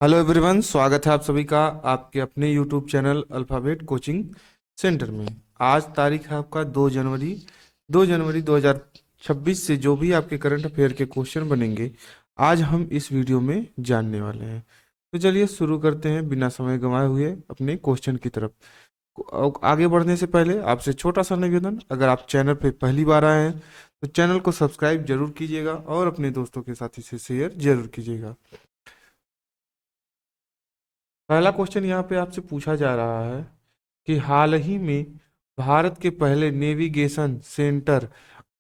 Hello everyone, स्वागत है आप सभी का आपके अपने YouTube channel alphabet coaching centre में। आज तारीख है आपका 2 जनवरी 2026 से जो भी आपके करंट अफेयर के क्वेश्चन बनेंगे आज हम इस वीडियो में जानने वाले हैं। तो चलिए शुरू करते हैं बिना समय गंवाए हुए अपने क्वेश्चन की तरफ। आगे बढ़ने से पहले आपसे छोटा सा निवेदन, अगर आप चैनल पे पहली बार आए हैं तो चैनल को सब्सक्राइब जरूर कीजिएगा और अपने दोस्तों के साथ इसे शेयर जरूर कीजिएगा। पहला क्वेश्चन यहाँ पे आपसे पूछा जा रहा है कि हाल ही में भारत के पहले navigation centre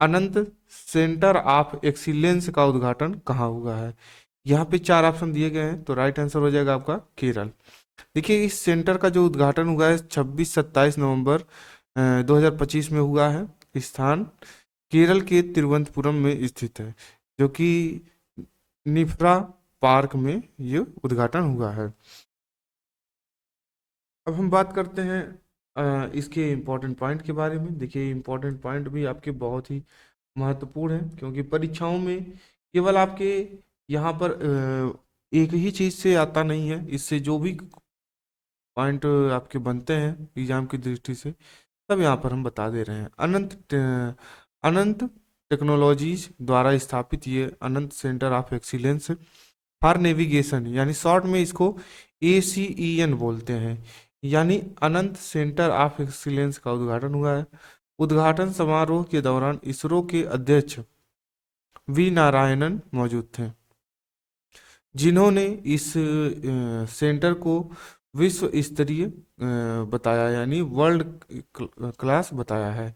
Anant centre of excellence का उद्घाटन कहाँ हुआ है। यहाँ पे चार ऑप्शन दिए गए हैं, तो राइट आंसर हो जाएगा आपका केरल। देखिए, इस सेंटर का जो उद्घाटन हुआ है 26-27 नवंबर 2025 में हुआ है। स्थान केरल के तिरुवनंतपुरम में स्थित है, जो कि निफ्रा पार्क में ये उद्घाटन हुआ है। अब हम बात करते हैं इसके इम्पोर्टेंट पॉइंट के बारे में। देखिए, इम्पोर्टेंट पॉइंट भी आपके बहुत ही महत्वपूर्ण है, क्योंकि परीक्षाओं में केवल आपके यहाँ पर एक ही चीज़ से आता नहीं है। इससे जो भी पॉइंट आपके बनते हैं एग्जाम की दृष्टि से, तब यहाँ पर हम बता दे रहे हैं। अनंत टेक्नोलॉजीज द्वारा स्थापित ये Ananth centre of excellence for navigation, यानी शॉर्ट में इसको ACEN बोलते हैं, यानी अनंत सेंटर ऑफ एक्सीलेंस का उद्घाटन हुआ है। उद्घाटन समारोह के दौरान इसरो के अध्यक्ष वी नारायणन मौजूद थे, जिन्होंने इस सेंटर को विश्व स्तरीय बताया, यानी वर्ल्ड क्लास बताया है।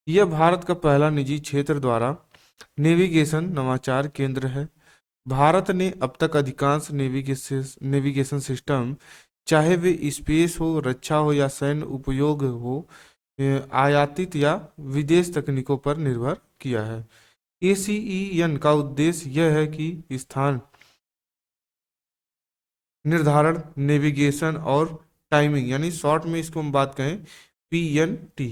यह भारत का पहला निजी क्षेत्र द्वारा नेविगेशन नवाचार केंद्र है। भारत ने अब तक अधिकांश नेविगेशन सिस्टम, चाहे वे स्पेस हो, रक्षा हो या सैन्य उपयोग हो, आयातित या विदेश तकनीकों पर निर्भर किया है। ACEN का उद्देश्य यह है कि स्थान निर्धारण, नेविगेशन और टाइमिंग, यानी शॉर्ट में इसको हम बात कहें PNT,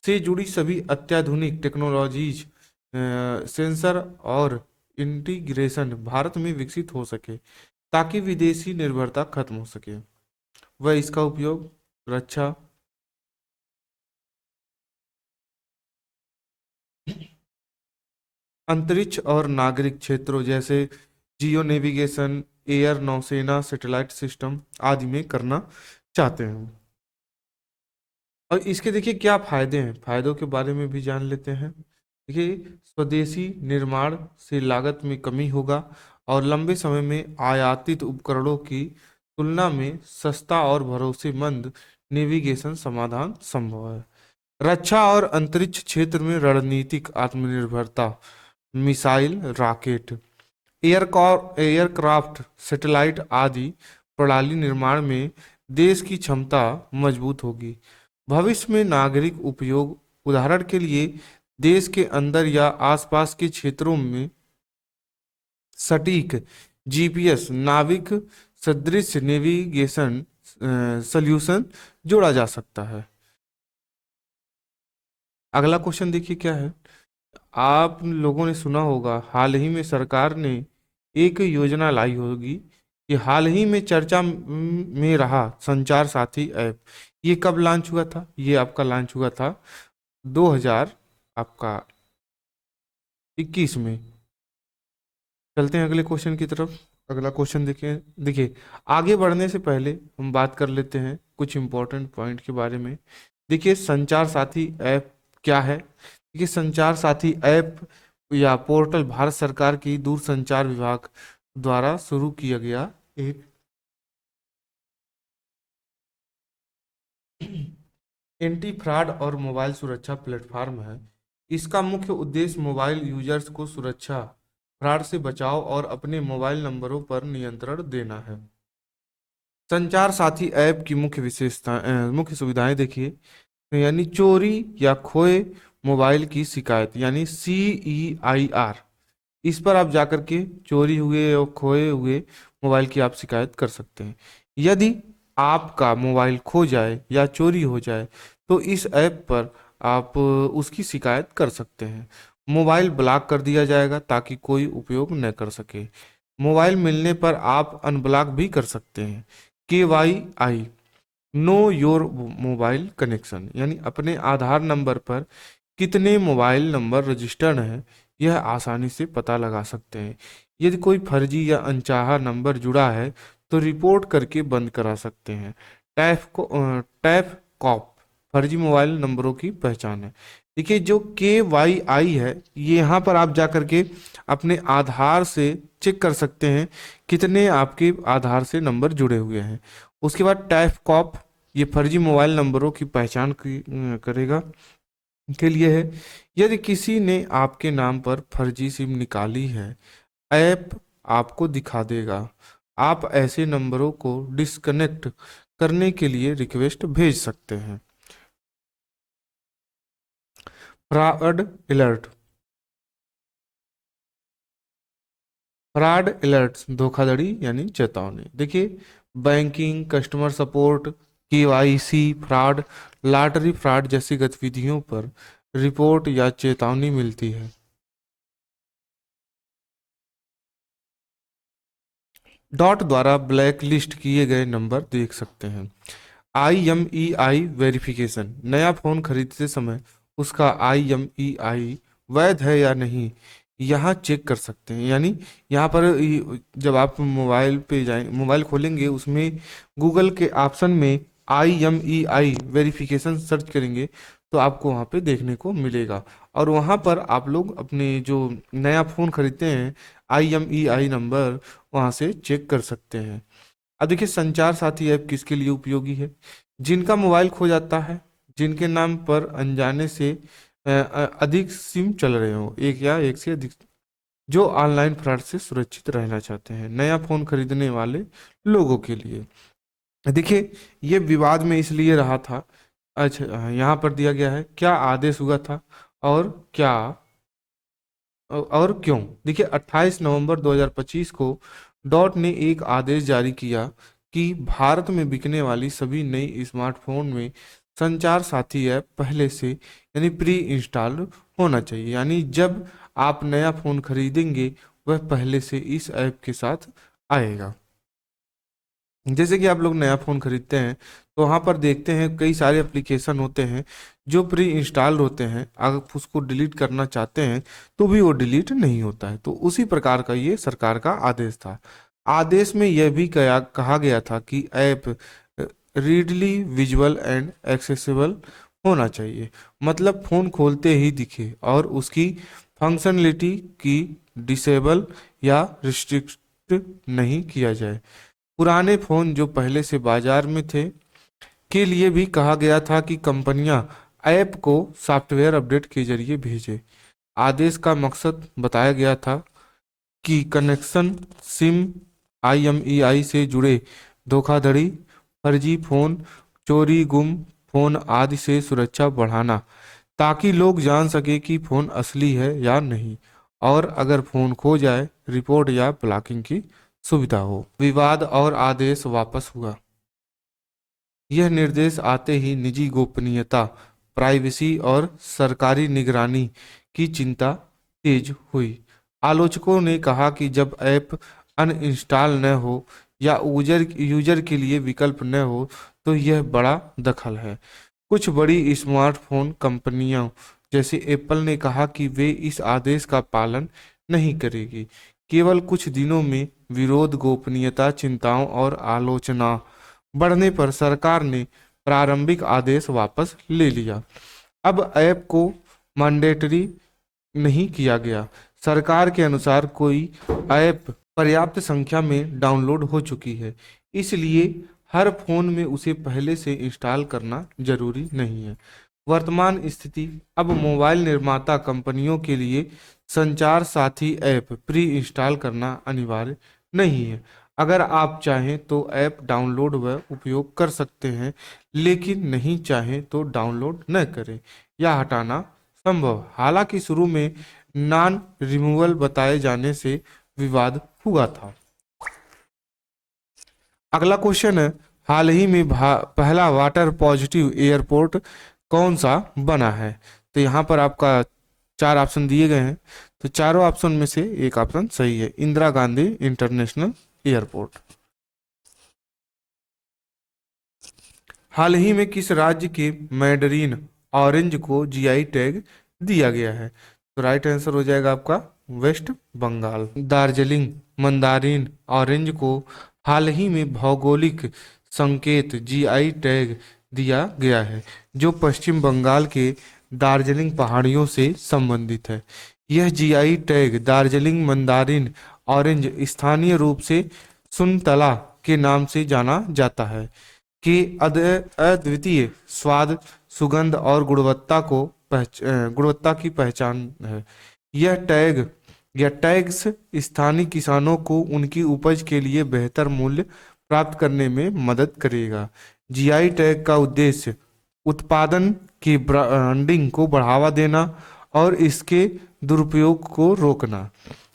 से जुड़ी सभी अत्याधुनिक टेक्नोलॉजीज, सेंसर और इंटीग्रेशन भारत में विकसित हो सके, ताकि विदेशी निर्भरता खत्म हो सके। वह इसका उपयोग रक्षा, अंतरिक्ष और नागरिक क्षेत्रों जैसे जियो नेविगेशन, एयर, नौसेना, सैटेलाइट सिस्टम आदि में करना चाहते हैं। और इसके देखिए क्या फायदे हैं, फायदों के बारे में भी जान लेते हैं। देखिए, स्वदेशी निर्माण से लागत में कमी होगा और लंबे समय में आयातित उपकरणों की तुलना में सस्ता और भरोसेमंद नेविगेशन समाधान संभव है। रक्षा और अंतरिक्ष क्षेत्र में रणनीतिक आत्मनिर्भरता, मिसाइल, रॉकेट, एयरक्राफ्ट, सैटेलाइट आदि प्रणाली निर्माण में देश की क्षमता मजबूत होगी। भविष्य में नागरिक उपयोग, उदाहरण के लिए देश के अंदर या आसपास के क्षेत्रों में सटीक GPS नाविक सदृश नेविगेशन सॉल्यूशन जोड़ा जा सकता है। अगला क्वेश्चन देखिए क्या है। आप लोगों ने सुना होगा, हाल ही में सरकार ने एक योजना लाई होगी कि हाल ही में चर्चा में रहा संचार साथी ऐप। ये कब लॉन्च हुआ था? ये आपका लॉन्च हुआ था 2000 आपका 21 में। चलते हैं अगले क्वेश्चन की तरफ। अगला क्वेश्चन देखिए। देखिए, आगे बढ़ने से पहले हम बात कर लेते हैं कुछ इंपॉर्टेंट पॉइंट के बारे में। देखिए, संचार साथी ऐप क्या है। देखिए, संचार साथी ऐप या पोर्टल भारत सरकार की दूरसंचार विभाग द्वारा शुरू किया गया एक एंटी फ्रॉड और मोबाइल सुरक्षा प्लेटफॉर्म है। इसका मुख्य उद्देश्य मोबाइल यूजर्स को सुरक्षा, फ्रॉड से बचाव और अपने मोबाइल नंबरों पर नियंत्रण देना है। संचार साथी ऐप की मुख्य विशेषता, मुख्य सुविधाएं देखिए, यानी चोरी या खोए मोबाइल की शिकायत, यानी CEIR। इस पर आप जाकर के चोरी हुए और खोए हुए मोबाइल की आप शिकायत कर सकते हैं। यदि आपका मोबाइल खो जाए या चोरी हो जाए तो इस ऐप पर आप उसकी शिकायत कर सकते हैं। मोबाइल ब्लॉक कर दिया जाएगा ताकि कोई उपयोग न कर सके। मोबाइल मिलने पर आप अनब्लॉक भी कर सकते हैं। KYI, know your mobile connection, यानी अपने आधार नंबर पर कितने मोबाइल नंबर रजिस्टर्ड हैं यह आसानी से पता लगा सकते हैं। यदि कोई फर्जी या अनचाहा नंबर जुड़ा है तो रिपोर्ट करके बंद करा सकते हैं। टैप कॉप, फर्जी मोबाइल नंबरों की पहचान है। देखिए जो KYI है, ये यहाँ पर आप जा करके अपने आधार से चेक कर सकते हैं कितने आपके आधार से नंबर जुड़े हुए हैं। उसके बाद टैप कॉप, ये फर्जी मोबाइल नंबरों की पहचान करेगा के लिए है। यदि किसी ने आपके नाम पर फर्जी सिम निकाली है, ऐप आपको दिखा देगा। आप ऐसे नंबरों को डिस्कनेक्ट करने के लिए रिक्वेस्ट भेज सकते हैं। फ्रॉड अलर्ट, फ्रॉड अलर्ट्स, धोखाधड़ी यानी चेतावनी। देखिए banking, customer support, KYC fraud, lottery fraud जैसी गतिविधियों पर रिपोर्ट या चेतावनी मिलती है। डॉट द्वारा ब्लैक लिस्ट किए गए नंबर देख सकते हैं। IMEI वेरिफिकेशन, नया फोन खरीदते समय उसका IMEI वैध है या नहीं यहाँ चेक कर सकते हैं। यानी यहाँ पर जब आप मोबाइल पे जाएं, मोबाइल खोलेंगे, उसमें गूगल के ऑप्शन में IMEI वेरिफिकेशन सर्च करेंगे तो आपको वहाँ पे देखने को मिलेगा। और वहाँ पर आप लोग अपने जो नया फ़ोन खरीदते हैं IMEI नंबर वहाँ से चेक कर सकते हैं। अब देखिए संचार साथी ऐप किसके लिए उपयोगी है? जिनका मोबाइल खो जाता है, जिनके नाम पर अनजाने से अधिक सिम चल रहे हो, एक या एक से अधिक, जो ऑनलाइन फ्रॉड से सुरक्षित रहना चाहते हैं, नया फोन खरीदने वाले लोगों के लिए। देखिए ये विवाद में इसलिए रहा था। अच्छा यहाँ पर दिया गया है क्या आदेश हुआ था और क्या और क्यों। देखिए 28 नवंबर 2025 को डॉट ने एक आदेश जारी किया कि भारत में बिकने वाली सभी नई स्मार्टफोन में संचार साथी ऐप पहले से यानी प्री इंस्टॉल होना चाहिए। यानी जब आप नया फोन खरीदेंगे वह पहले से इस ऐप के साथ आएगा। जैसे कि आप लोग नया फ़ोन खरीदते हैं तो वहाँ पर देखते हैं कई सारे एप्लीकेशन होते हैं जो प्री इंस्टॉल होते हैं, अगर आप उसको डिलीट करना चाहते हैं तो भी वो डिलीट नहीं होता है। तो उसी प्रकार का ये सरकार का आदेश था। आदेश में यह भी कहा गया था कि app readily visual and accessible होना चाहिए, मतलब फ़ोन खोलते ही दिखे और उसकी फंक्शनलिटी की डिसेबल या रिस्ट्रिक्ट नहीं किया जाए। पुराने फोन जो पहले से बाजार में थे के लिए भी कहा गया था कि कंपनियां ऐप को सॉफ्टवेयर अपडेट के जरिए भेजें। आदेश का मकसद बताया गया था कि कनेक्शन, सिम, IMEI से जुड़े धोखाधड़ी, फर्जी फोन, चोरी, गुम फोन आदि से सुरक्षा बढ़ाना, ताकि लोग जान सके कि फोन असली है या नहीं, और अगर फोन खो जाए रिपोर्ट या ब्लॉकिंग की सुविधा हो। विवाद और आदेश वापस हुआ। यह निर्देश आते ही निजी गोपनीयता, प्राइवेसी और सरकारी निगरानी की चिंता तेज हुई। आलोचकों ने कहा कि जब ऐप अनइंस्टॉल न हो या यूजर के लिए विकल्प न हो तो यह बड़ा दखल है। कुछ बड़ी स्मार्टफोन कंपनियों जैसे एप्पल ने कहा कि वे इस आदेश का पालन नहीं करेगी। केवल कुछ दिनों में विरोध, गोपनीयता चिंताओं और आलोचना बढ़ने पर सरकार ने प्रारंभिक आदेश वापस ले लिया। अब ऐप को मैंडेटरी नहीं किया गया। सरकार के अनुसार कोई ऐप पर्याप्त संख्या में डाउनलोड हो चुकी है, इसलिए हर फोन में उसे पहले से इंस्टॉल करना जरूरी नहीं है। वर्तमान स्थिति, अब मोबाइल निर्माता कंपनियों के लिए संचार साथी ऐप प्री इंस्टॉल करना अनिवार्य नहीं है। अगर आप चाहें तो ऐप डाउनलोड व उपयोग कर सकते हैं, लेकिन नहीं चाहें तो डाउनलोड न करें या हटाना संभव। हालांकि शुरू में नॉन रिमूवल बताए जाने से विवाद हुआ था। अगला क्वेश्चन है, हाल ही में पहला वाटर पॉजिटिव एयरपोर्ट कौन सा बना है? तो यहाँ पर आपका 4 ऑप्शन दिए गए हैं। तो चारों ऑप्शन में से एक ऑप्शन सही है, इंदिरा गांधी इंटरनेशनल एयरपोर्ट। हाल ही में किस राज्य के मैडरीन ऑरेंज को जीआई टैग दिया गया है? तो राइट आंसर हो जाएगा आपका वेस्ट बंगाल। दार्जिलिंग मंदारिन ऑरेंज को हाल ही में भौगोलिक संकेत जीआई टैग दिया गया है, जो पश्चिम बंगाल के दार्जिलिंग पहाड़ियों से संबंधित है। यह GI tag Darjeeling mandarin orange स्थानीय रूप से सुनतला के नाम से जाना जाता है, कि अद्वितीय स्वाद, सुगंध और गुणवत्ता की पहचान है। यह टैग या टैग्स स्थानीय किसानों को उनकी उपज के लिए बेहतर मूल्य प्राप्त करने में मदद करेगा। जीआई टैग का उद्देश्य उत्पादन की ब्रांडिंग को बढ़ावा देना और इसके दुरुपयोग को रोकना।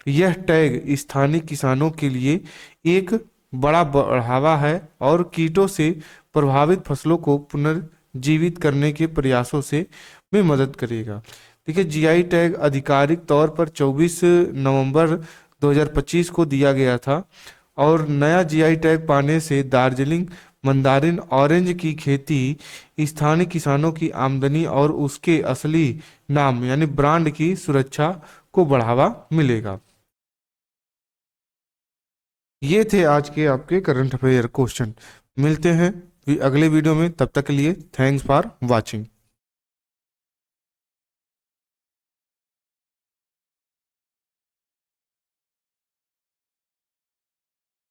यह टैग स्थानीय किसानों के लिए एक बड़ा बढ़ावा है और कीटों से प्रभावित फसलों को पुनर्जीवित करने के प्रयासों से में मदद करेगा। देखिए, जीआई टैग आधिकारिक तौर पर 24 नवंबर 2025 को दिया गया था और नया जीआई टैग पाने से दार्जिलिंग मंदारिन ऑरेंज की खेती, स्थानीय किसानों की आमदनी और उसके असली नाम यानी ब्रांड की सुरक्षा को बढ़ावा मिलेगा। ये थे आज के आपके करंट अफेयर क्वेश्चन। मिलते हैं अगले वीडियो में, तब तक के लिए थैंक्स फॉर वॉचिंग।